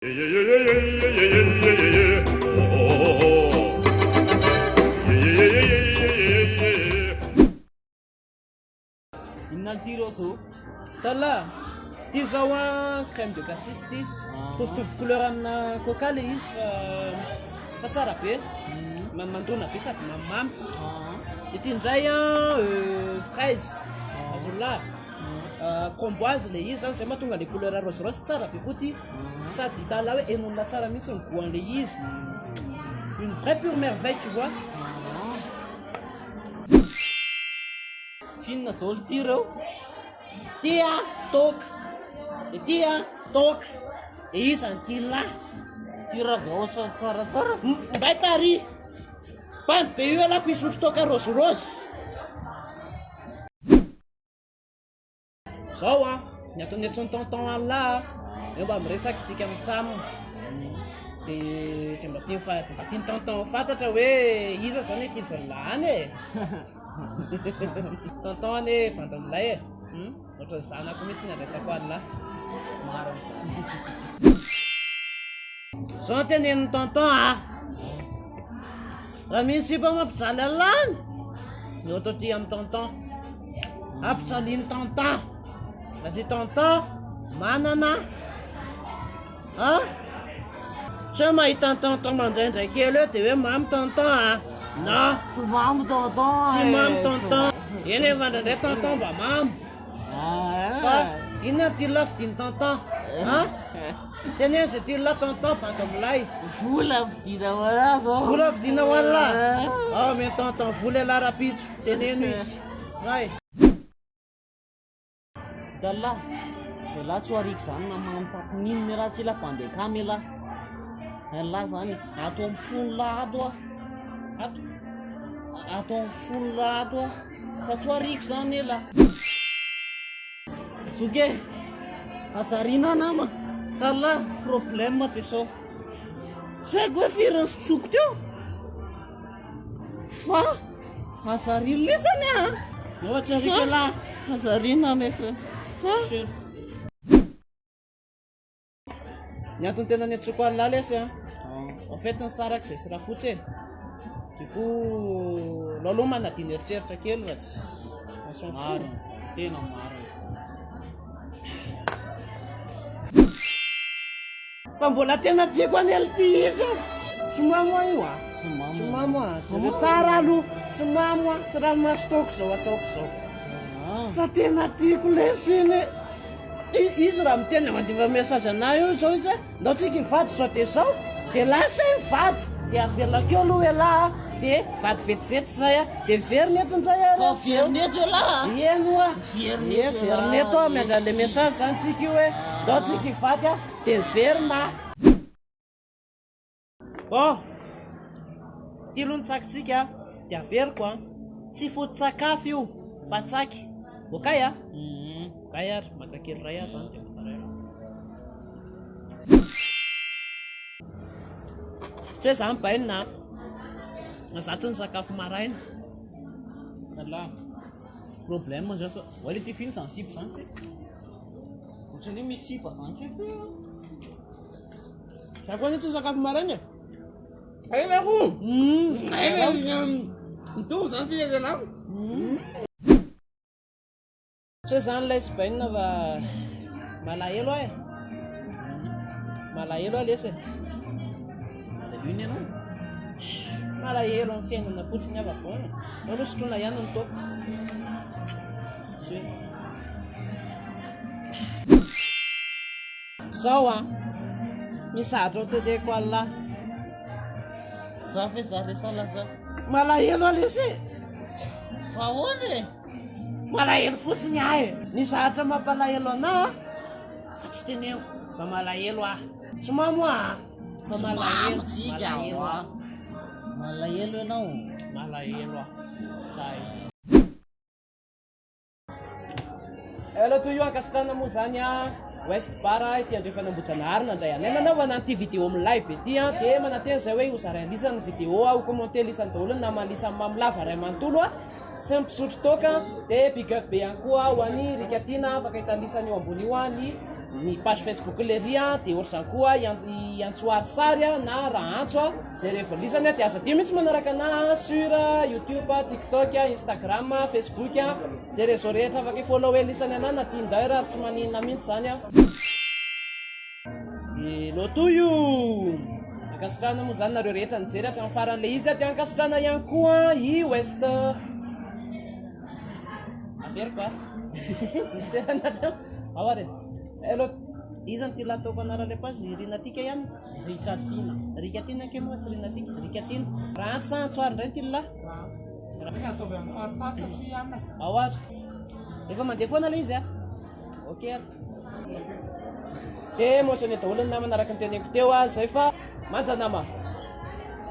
Inona ty roso? Tala, ty zao crème de cassis ty. Mitovitovy couleur amina coca le izy fa tsara be. Mandona be sady mamimamy. Dia ty indray fraise, azola, framboise le izy zany, zay mahatonga le couleur rose rose tsara be koa ty. Sady tala hoe henonina tsara mihitsy ny goût-n'le izy. Une vraie pure merveille, tu vois. Fihinana zao ty reo? Ty toka, dia ty toka, dia izy zany ty lahy. Ty raga ohatra tsaratsara. Mbay tary pandy be io alako isotro toka rose rose. Zao ny ataony tsy ny tonton Allah eo mba miresaky tsika mitsamo. Dia mba tiany tonton fantatra hoe iza zao ny ankizy lany e. Tonton ane bandamilay e. Ohatra ny zanako mihitsy ny andresako Allah. Maro izany. Zao tenenin'ny tonton raha misy mba mampijaly alany ny ohatra ty amin'ny tonton ampijaliany tonton. Raha ty tonton manana tsy hoe mahita ny tonton mandraindray kely eo dia hoe mamy tonton non, Tsy mamy tonton. tsy mamy tonton. Eny efa ndraindray tonton mba mamy. Fa inona ty lafidiny tonton? Teneny izay ty la tonton bandamilay. Vola vidina ho anazy zao. Vola vidina ho Allah. Men tonton vola la rapitso. Teneno izy. Ay. Dala, dia lahy tsy ho ariky izany na mamitaky ninona raha tsy la mpandekamy lahy. Lahy zany ato amin'ny folo lahy ato ato amin'ny folo lahy ato fa tsy ho ariky zany e lahy. Zoke, azarina nama. Dala, problème dia sao tsy haiko hoe firy ny sotsoko teo fa azarina lesany Ohatra rika lahy. azarina lesany. Ny antony tena ny antsoko Allah lesy en fait ny saraka izay sy raha fotsy e. Du coup lalao manadiny eritreritra kely fa tsy on s'en fout. Marina izany, tena marina. Fa mbola tena tiako an'ely ty izy. Tsy mamo io Tsy mamy. tsy mamo jereo tsara aloha. Tsy mamo tsy raha maso taoko zao ataoko zao. Fa tena tiako lesiny. Izy raha miteny mandiva message anahy io zao izy ndao tsika hivady zao dia zao dia lasa mivady dia avelako eo aloha lahy dia vady vetivety zay dia very neto indray Fa verneto io lahy. eno Verneto very neto miandra le message zany tsika io hoe ndao tsika hivady dia verina. Bon ty aloha nitsakitsika dia averiko tsy foto-tsakafo io fa tsaky okay okay ary matakely ray zany dia mataray. Tsy hoe zany bainina nazatsy ny sakafo maraina. Dala, problème zay fa wale ty finy zany sipa zany ty. Ohatrany hoe misy sipa zany keky. Zako ny itony sakafo maraina e. Ainako. Mitovy zany tsy izy anao. Tsy hoe zany lay sy bainina fa malahelo e. Malahelo lesy e. Malahelo ianao. Malahelo amin'ny fiainana fotsiny avako aloha sotroina ihany ny taoko. Tsy hoe zao misahatra ao teteko Allah. Za fe za resala za. Malahelo lesy e. Fa ahoana e? Malahelo fotsiny ahy ny zahatra mampalahelo anahy fa tsy teneko fa malahelo tsy mamo fa malahelo. Malahelo ianao. Malahelo say. Hello to io ankasitrana moa zany West Bar ity andreo fanambojana arina indray anay nanaovana an'ity vidéo milay be ty dia manantena zay hoe hozary alisany vidéo ho commenter lisany daholo na malisany mamilava ray manontolo sy mpisotro toka dia big up be ihany koa ho an'ny Rikatina afaka hitalisany eo ambony io ny ny page Facebook le ry dia ohatrany koa iantsoary sary na raha antso zay rehefa lisany dia aza dia mihitsy manaraka na sur YouTube, TikTok, Instagram, Facebook zay rehefa rehetra afaka follow lisany ana na Tinder ary tsy maninona mihitsy zany lotoyo ankasitrahana moa zany nareo rehetra nijery hatramin'ny faran'le izy dia ankasitrahana ihany koa i West averiko disterana aoare hello izany ty lataoko anarale page rinatika ihany rikatina ke moa tsy rinatika rikatina raha antso sa antsoary ndray ty la aoary efa mandeha foana le izy ok dia moa sany daholo ny nama manaraka ny teneko teo zay fa manja nama